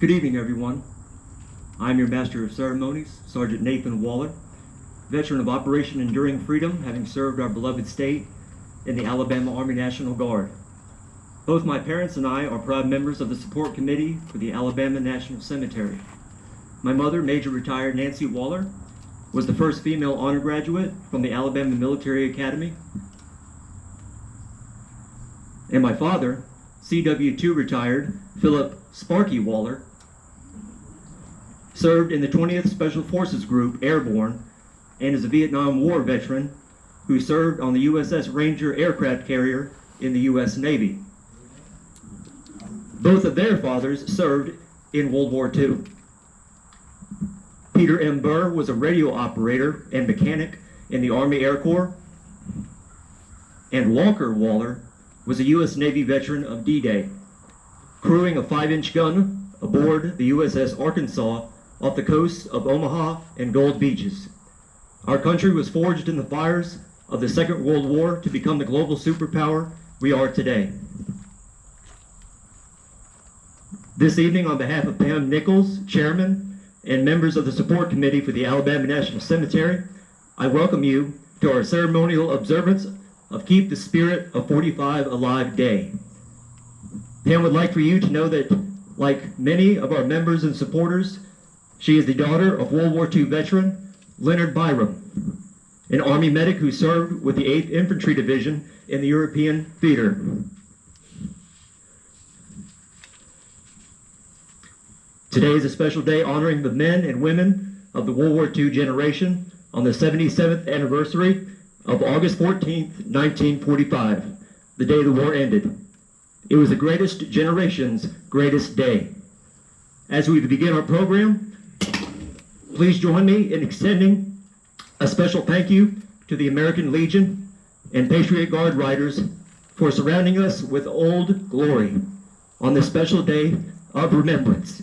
Good evening, everyone. I'm your Master of Ceremonies, Sergeant Nathan Waller, veteran of Operation Enduring Freedom, having served our beloved state in the Alabama Army National Guard. Both my parents and I are proud members of the support committee for the Alabama National Cemetery. My mother, Major Retired Nancy Waller, was the first female honor graduate from the Alabama Military Academy. And my father, CW2 retired Philip Sparky Waller, served in the 20th Special Forces Group Airborne and is a Vietnam War veteran who served on the USS Ranger aircraft carrier in the U.S. Navy. Both of their fathers served in World War II. Peter M. Burr was a radio operator and mechanic in the Army Air Corps, and Walker Waller was a U.S. Navy veteran of D-Day, crewing a 5-inch gun aboard the USS Arkansas off the coasts of Omaha and Gold Beaches. Our country was forged in the fires of the Second World War to become the global superpower we are today. This evening, on behalf of Pam Nichols, Chairman, and members of the Support Committee for the Alabama National Cemetery, I welcome you to our ceremonial observance of Keep the Spirit of 45 Alive Day. Pam would like for you to know that, like many of our members and supporters, she is the daughter of World War II veteran Leonard Byram, an Army medic who served with the 8th Infantry Division in the European theater. Today is a special day honoring the men and women of the World War II generation on the 77th anniversary of August 14th, 1945, the day the war ended. It was the greatest generation's greatest day. As we begin our program, please join me in extending a special thank you to the American Legion and Patriot Guard Riders for surrounding us with old glory on this special day of remembrance.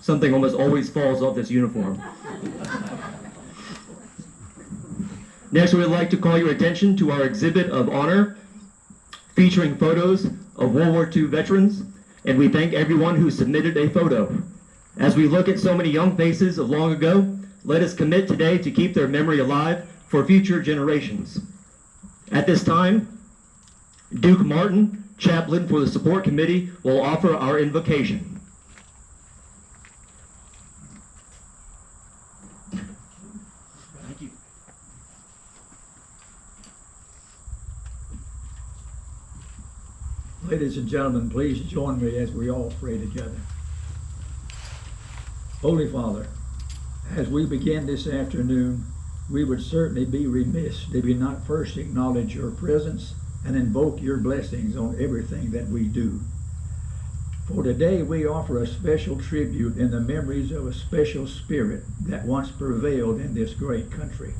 Something almost always falls off this uniform. Next, we would like to call your attention to our exhibit of honor featuring photos of World War II veterans, and we thank everyone who submitted a photo. As we look at so many young faces of long ago, let us commit today to keep their memory alive for future generations. At this time, Duke Martin, chaplain for the Support Committee, will offer our invocation. Ladies and gentlemen, please join me as we all pray together. Holy Father, as we begin this afternoon, we would certainly be remiss did we not first acknowledge your presence and invoke your blessings on everything that we do. For today we offer a special tribute in the memories of a special spirit that once prevailed in this great country.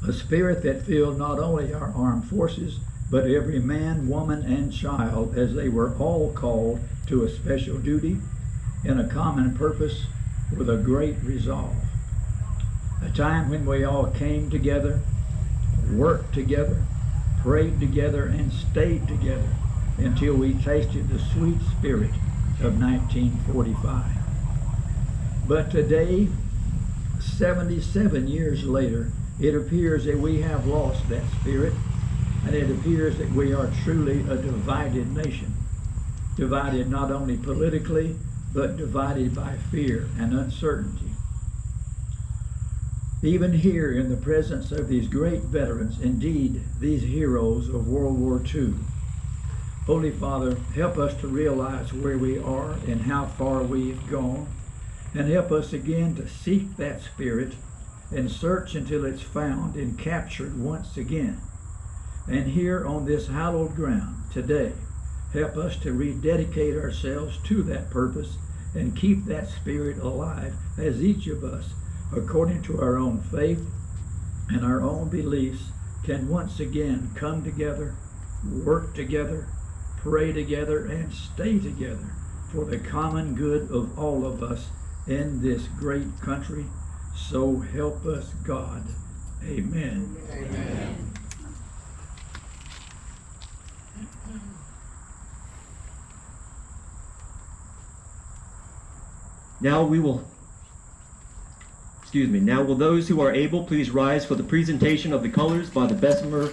A spirit that filled not only our armed forces, but every man, woman, and child, as they were all called to a special duty in a common purpose with a great resolve. A time when we all came together, worked together, prayed together, and stayed together until we tasted the sweet spirit of 1945. But today, 77 years later, it appears that we have lost that spirit. And it appears that we are truly a divided nation, divided not only politically, but divided by fear and uncertainty. Even here in the presence of these great veterans, indeed these heroes of World War II, Holy Father, help us to realize where we are and how far we've gone, and help us again to seek that spirit and search until it's found and captured once again. And here on this hallowed ground today, help us to rededicate ourselves to that purpose and keep that spirit alive as each of us, according to our own faith and our own beliefs, can once again come together, work together, pray together, and stay together for the common good of all of us in this great country. So help us God. Amen. Now will those who are able please rise for the presentation of the colors by the Bessemer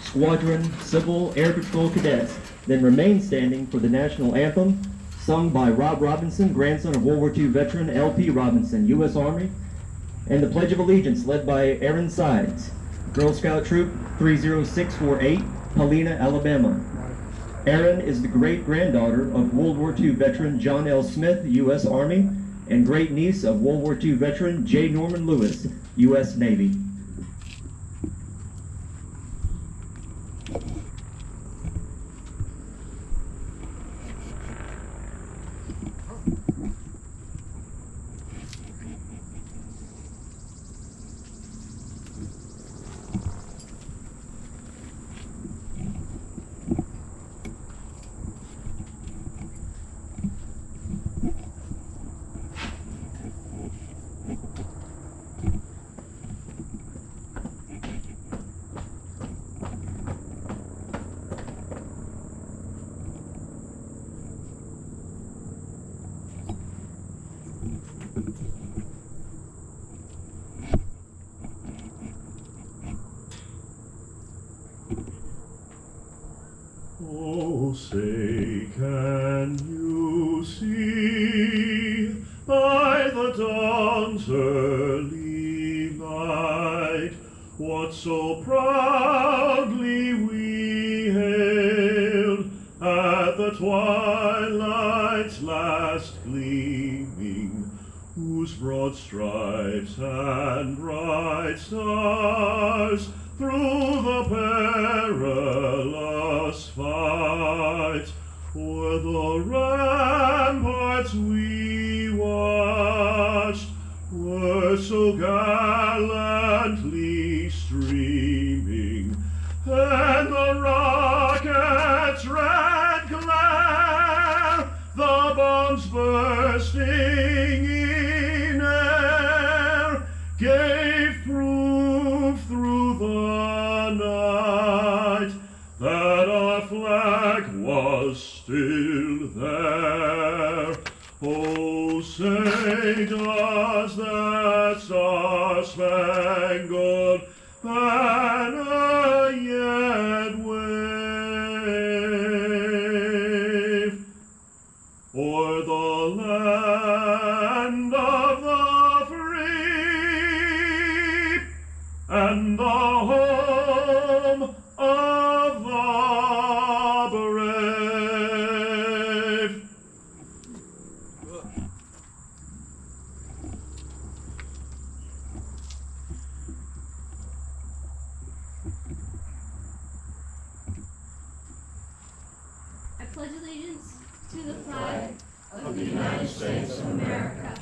Squadron Civil Air Patrol Cadets, then remain standing for the national anthem, sung by Rob Robinson, grandson of World War II veteran L.P. Robinson, U.S. Army, and the Pledge of Allegiance led by Aaron Sides, Girl Scout Troop 30648, Helena, Alabama. Aaron is the great-granddaughter of World War II veteran John L. Smith, U.S. Army, and great-niece of World War II veteran J. Norman Lewis, U.S. Navy. Oh, say, can you see by the dawn's early light what so proudly we hailed at the twilight's last gleaming, whose broad stripes and bright stars through the perilous fight o'er the ramparts we watched were so gallantly streaming, and the rocket's red glare, the bombs bursting in air, gave proof through the night that our flag was still there. Oh, say does that star-spangled banner yet wave o'er the land of the free and the home of the brave? I pledge allegiance to the flag of the United States of America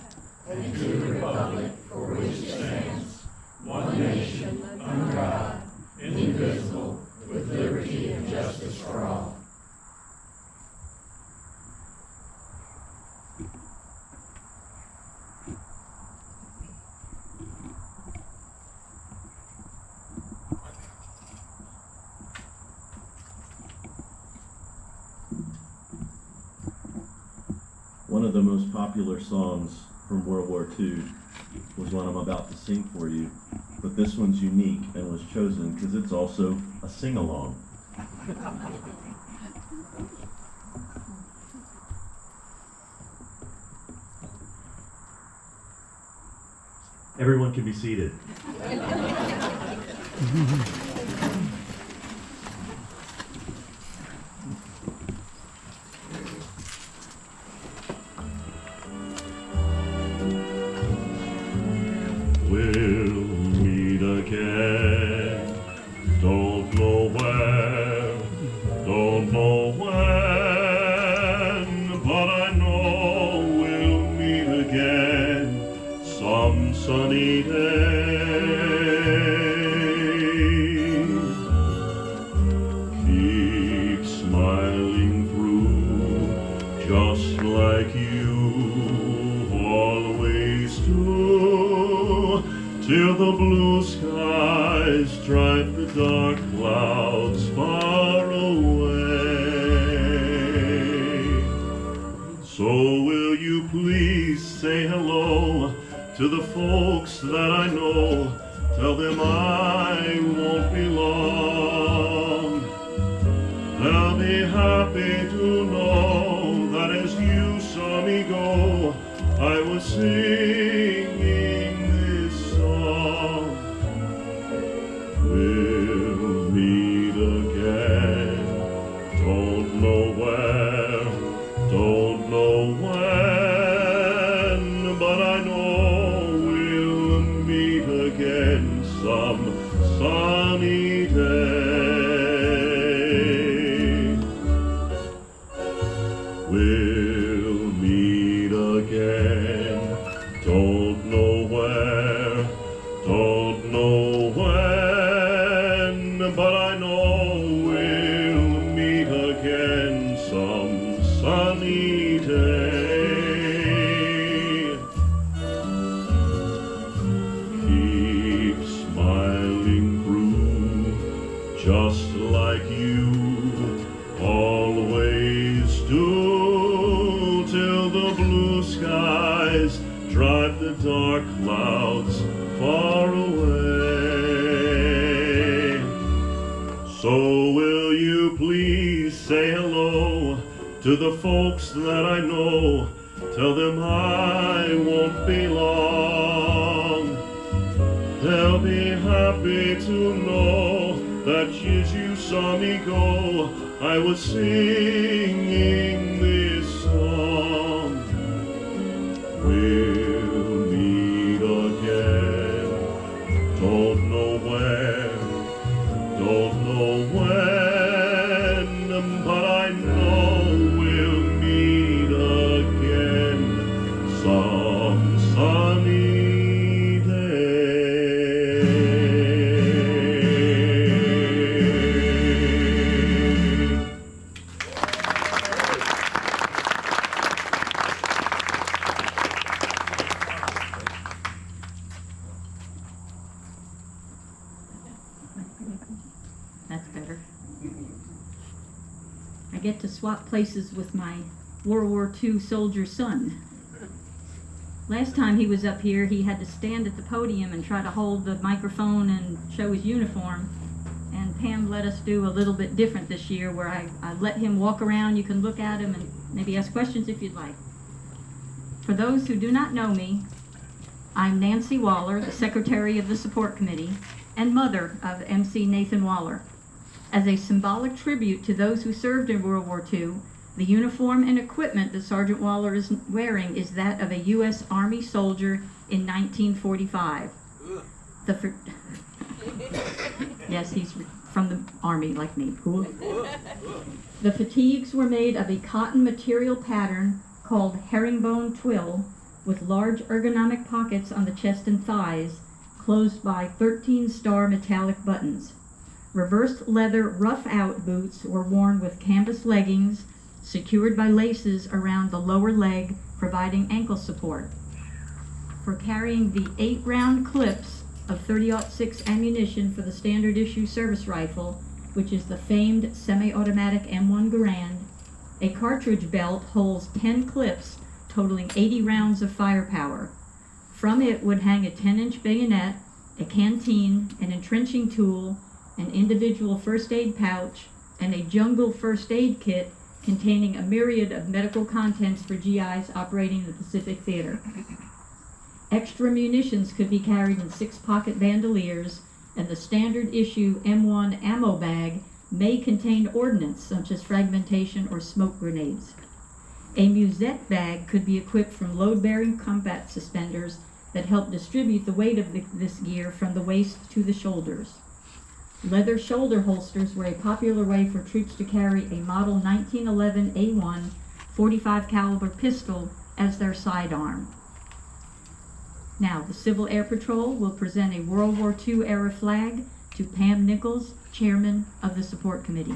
and to the republic for which it stands, one nation, under God, indivisible, with liberty and justice for all. One of the most popular songs from World War II was one I'm about to sing for you, but this one's unique and was chosen because it's also a sing-along. Everyone can be seated. We'll meet again, don't know where, don't know when, but I know we'll meet again some sunny day. skies drive the dark clouds far away. So will you please say hello to the folks that I know? Tell them I won't be long. They'll be happy to know that as you saw me go, I was singing this song. We'll meet again, don't know where, don't know when, but I know we'll meet again some sunny day. We'll meet again, don't know where, don't know when, but I know we'll meet again some sunny day. Keep smiling through, just like you always do, till the blue skies drive the dark clouds far away. So will you please say hello to the folks that I know? Tell them I won't be long. They'll be happy to know that as you saw me go, I was singing this song. We'll meet again, don't know where, don't know when, but I know we'll meet again some sunny day. That's better. I get to swap places with my World War II soldier son. Last time he was up here, he had to stand at the podium and try to hold the microphone and show his uniform. And Pam let us do a little bit different this year, where I let him walk around. You can look at him and maybe ask questions if you'd like. For those who do not know me, I'm Nancy Waller, the Secretary of the Support Committee and mother of MC Nathan Waller. As a symbolic tribute to those who served in World War II, the uniform and equipment that Sergeant Waller is wearing is that of a U.S. Army soldier in 1945. Yes, he's from the Army like me. The fatigues were made of a cotton material pattern called herringbone twill, with large ergonomic pockets on the chest and thighs, closed by 13-star metallic buttons. Reversed leather rough-out boots were worn with canvas leggings, secured by laces around the lower leg, providing ankle support. For carrying the 8-round clips of .30-06 ammunition for the standard issue service rifle, which is the famed semi-automatic M1 Garand, a cartridge belt holds 10 clips totaling 80 rounds of firepower. From it would hang a 10-inch bayonet, a canteen, an entrenching tool, an individual first aid pouch, and a jungle first aid kit containing a myriad of medical contents for GIs operating in the Pacific Theater. Extra munitions could be carried in 6-pocket bandoliers, and the standard issue M1 ammo bag may contain ordnance such as fragmentation or smoke grenades. A musette bag could be equipped from load-bearing combat suspenders that help distribute the weight of this gear from the waist to the shoulders. Leather shoulder holsters were a popular way for troops to carry a model 1911 A1 .45 caliber pistol as their sidearm. Now, the Civil Air Patrol will present a World War II era flag to Pam Nichols, Chairman of the Support Committee.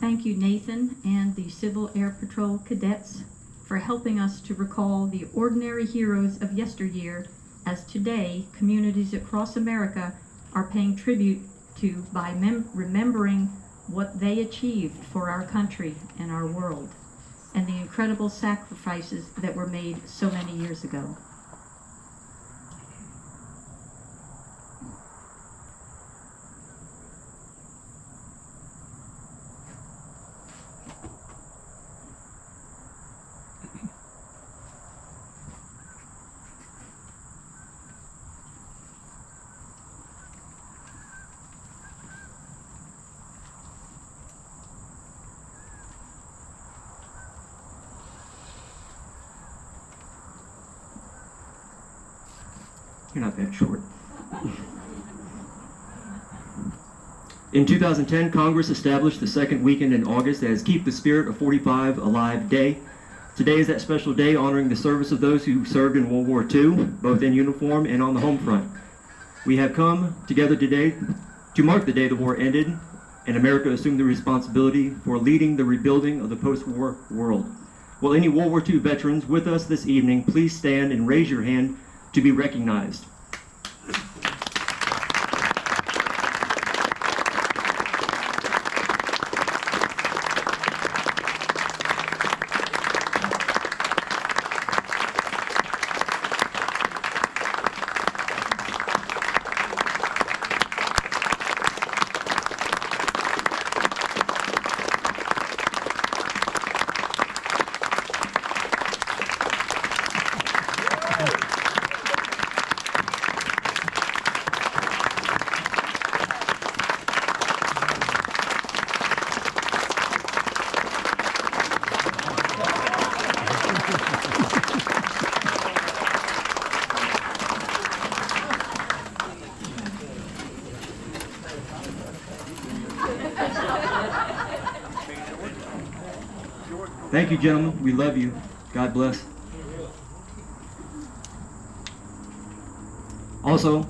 thank you, Nathan, and the Civil Air Patrol cadets for helping us to recall the ordinary heroes of yesteryear, as today communities across America are paying tribute to by remembering what they achieved for our country and our world, and the incredible sacrifices that were made so many years ago. You're not that short. In 2010, Congress established the second weekend in August as Keep the Spirit of 45 Alive Day. Today is that special day honoring the service of those who served in World War II, both in uniform and on the home front. We have come together today to mark the day the war ended and America assumed the responsibility for leading the rebuilding of the post-war world. Will any World War II veterans with us this evening please stand and raise your hand to be recognized? Thank you, gentlemen. We love you. God bless. Also,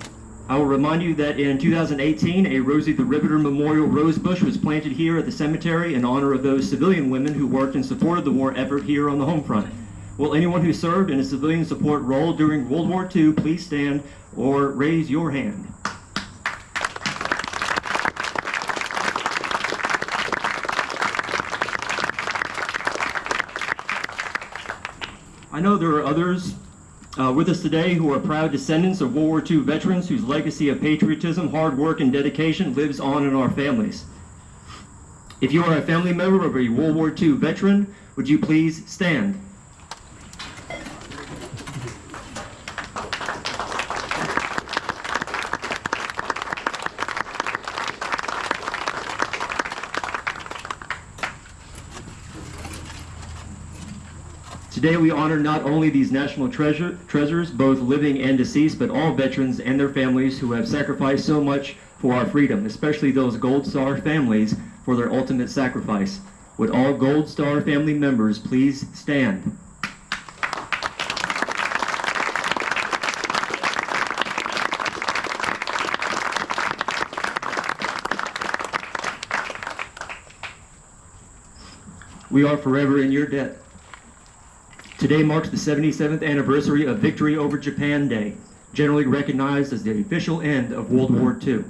I will remind you that in 2018, a Rosie the Riveter Memorial Rose Bush was planted here at the cemetery in honor of those civilian women who worked and supported the war effort here on the home front. Will anyone who served in a civilian support role during World War II please stand or raise your hand? I know there are others with us today who are proud descendants of World War II veterans whose legacy of patriotism, hard work, and dedication lives on in our families. If you are a family member of a World War II veteran, would you please stand? Today we honor not only these national treasures, both living and deceased, but all veterans and their families who have sacrificed so much for our freedom, especially those Gold Star families for their ultimate sacrifice. Would all Gold Star family members please stand? We are forever in your debt. Today marks the 77th anniversary of Victory over Japan Day, generally recognized as the official end of World War II.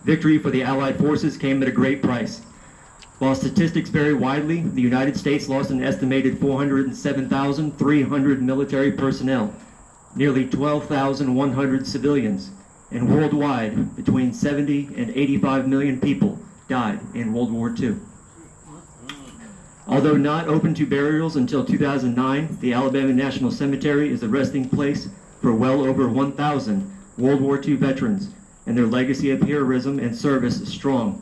Victory for the Allied forces came at a great price. While statistics vary widely, the United States lost an estimated 407,300 military personnel, nearly 12,100 civilians, and worldwide, between 70 and 85 million people died in World War II. Although not open to burials until 2009, the Alabama National Cemetery is the resting place for well over 1,000 World War II veterans, and their legacy of heroism and service is strong.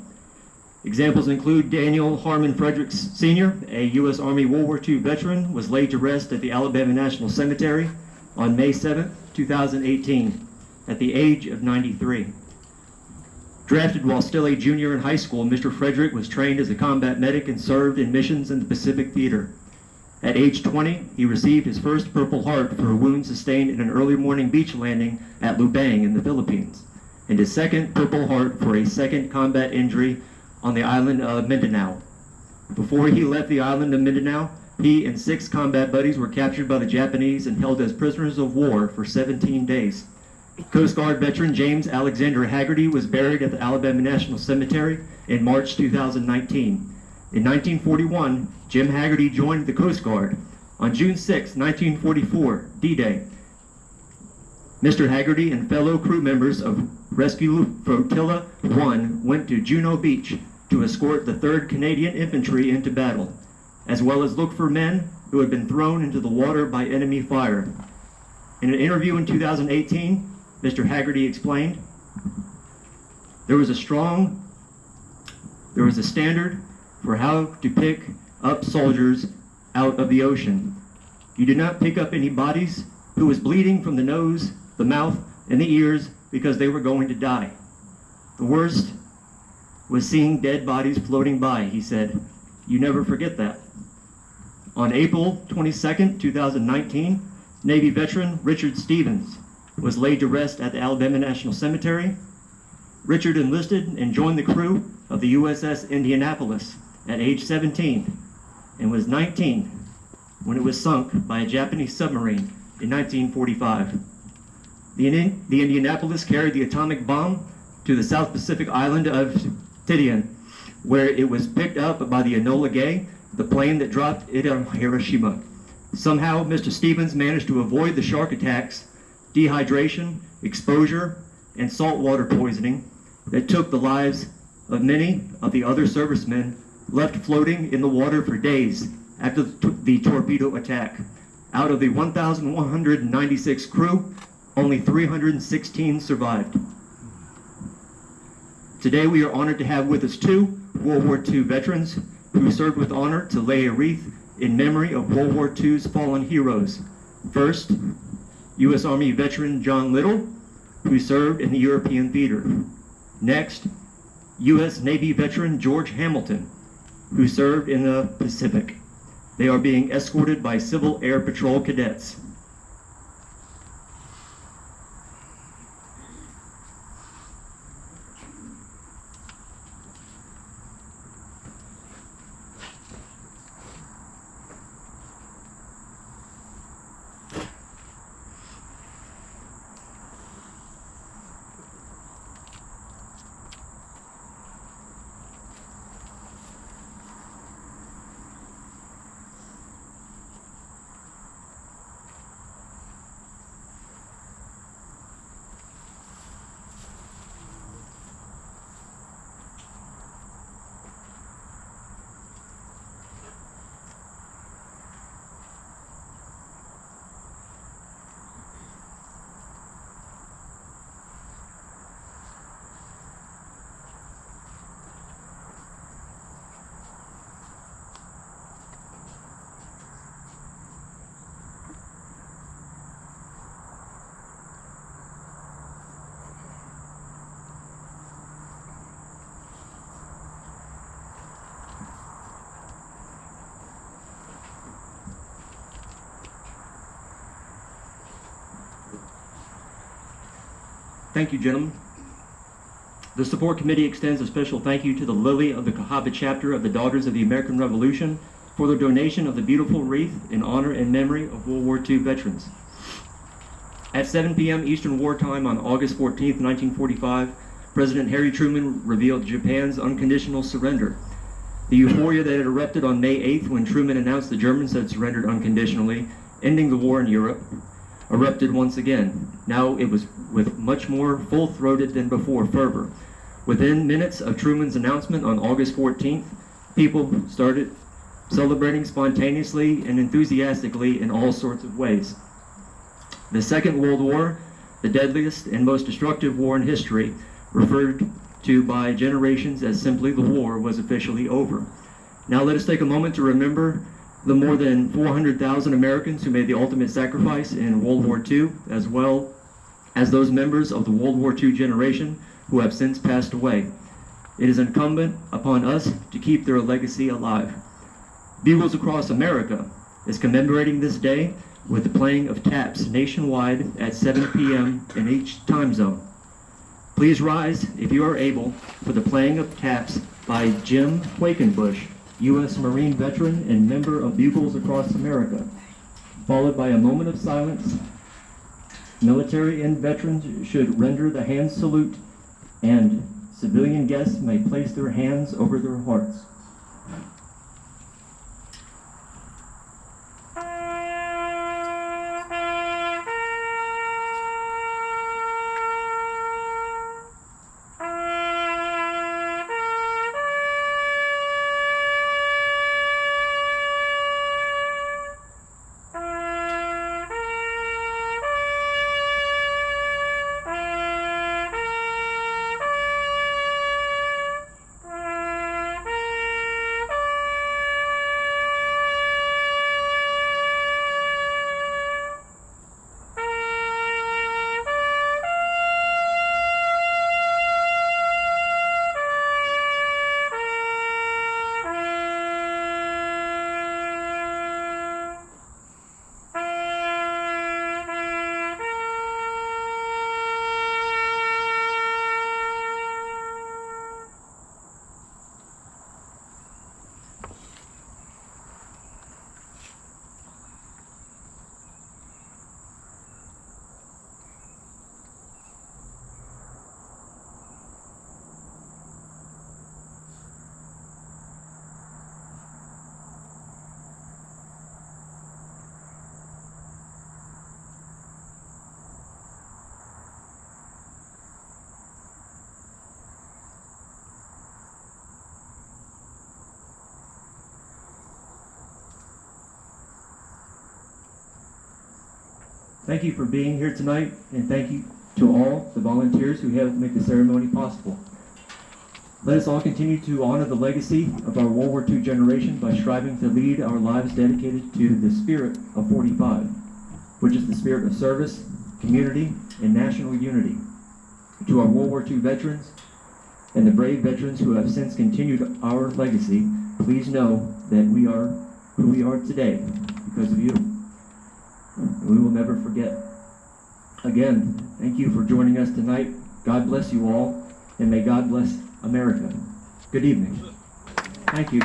Examples include Daniel Harmon Fredericks Sr., a U.S. Army World War II veteran, was laid to rest at the Alabama National Cemetery on May 7, 2018, at the age of 93. Drafted while still a junior in high school, Mr. Frederick was trained as a combat medic and served in missions in the Pacific Theater. At age 20, he received his first Purple Heart for a wound sustained in an early morning beach landing at Lubang in the Philippines, and his second Purple Heart for a second combat injury on the island of Mindanao. Before he left the island of Mindanao, he and 6 combat buddies were captured by the Japanese and held as prisoners of war for 17 days. Coast Guard veteran James Alexander Haggerty was buried at the Alabama National Cemetery in March 2019. In 1941, Jim Haggerty joined the Coast Guard. On June 6, 1944, D-Day, Mr. Haggerty and fellow crew members of Rescue Flotilla 1 went to Juno Beach to escort the 3rd Canadian Infantry into battle, as well as look for men who had been thrown into the water by enemy fire. In an interview in 2018, Mr. Haggerty explained, there was a standard for how to pick up soldiers out of the ocean. You did not pick up any bodies who was bleeding from the nose, the mouth, and the ears because they were going to die. The worst was seeing dead bodies floating by, he said. You never forget that. On April 22nd, 2019, Navy veteran Richard Stevens was laid to rest at the Alabama National Cemetery. Richard enlisted and joined the crew of the USS Indianapolis at age 17 and was 19 when it was sunk by a Japanese submarine in 1945. The Indianapolis carried the atomic bomb to the South Pacific island of Tinian, where it was picked up by the Enola Gay, the plane that dropped it on Hiroshima. Somehow, Mr. Stevens managed to avoid the shark attacks, dehydration, exposure, and saltwater poisoning that took the lives of many of the other servicemen left floating in the water for days after the torpedo attack. Out of the 1,196 crew, only 316 survived. Today we are honored to have with us 2 World War II veterans who served with honor to lay a wreath in memory of World War II's fallen heroes. First, U.S. Army veteran John Little, who served in the European theater. Next, U.S. Navy veteran George Hamilton, who served in the Pacific. They are being escorted by Civil Air Patrol cadets. Thank you, gentlemen. The support committee extends a special thank you to the Lily of the Cahaba chapter of the Daughters of the American Revolution for their donation of the beautiful wreath in honor and memory of World War II veterans. At 7 p.m. Eastern War Time on August 14, 1945, President Harry Truman revealed Japan's unconditional surrender. The euphoria that had erupted on May 8th when Truman announced the Germans had surrendered unconditionally, ending the war in Europe, erupted once again. Now it was with much more full-throated than before fervor. Within minutes of Truman's announcement on August 14th, people started celebrating spontaneously and enthusiastically in all sorts of ways. The Second World War, the deadliest and most destructive war in history, referred to by generations as simply the war, was officially over. Now let us take a moment to remember the more than 400,000 Americans who made the ultimate sacrifice in World War II, as well as those members of the World War II generation who have since passed away. It is incumbent upon us to keep their legacy alive. Bugles Across America is commemorating this day with the playing of taps nationwide at 7 p.m. in each time zone. Please rise, if you are able, for the playing of taps by Jim Quakenbush U.S. Marine veteran and member of Bugles Across America, followed by a moment of silence. Military and veterans should render the hand salute, and civilian guests may place their hands over their hearts. Thank you for being here tonight, and thank you to all the volunteers who helped make the ceremony possible. Let us all continue to honor the legacy of our World War II generation by striving to lead our lives dedicated to the spirit of 45, which is the spirit of service, community, and national unity. To our World War II veterans and the brave veterans who have since continued our legacy, please know that we are who we are today because of you. We will never forget. Again, thank you for joining us tonight. God bless you all, and may God bless America. Good evening. Thank you.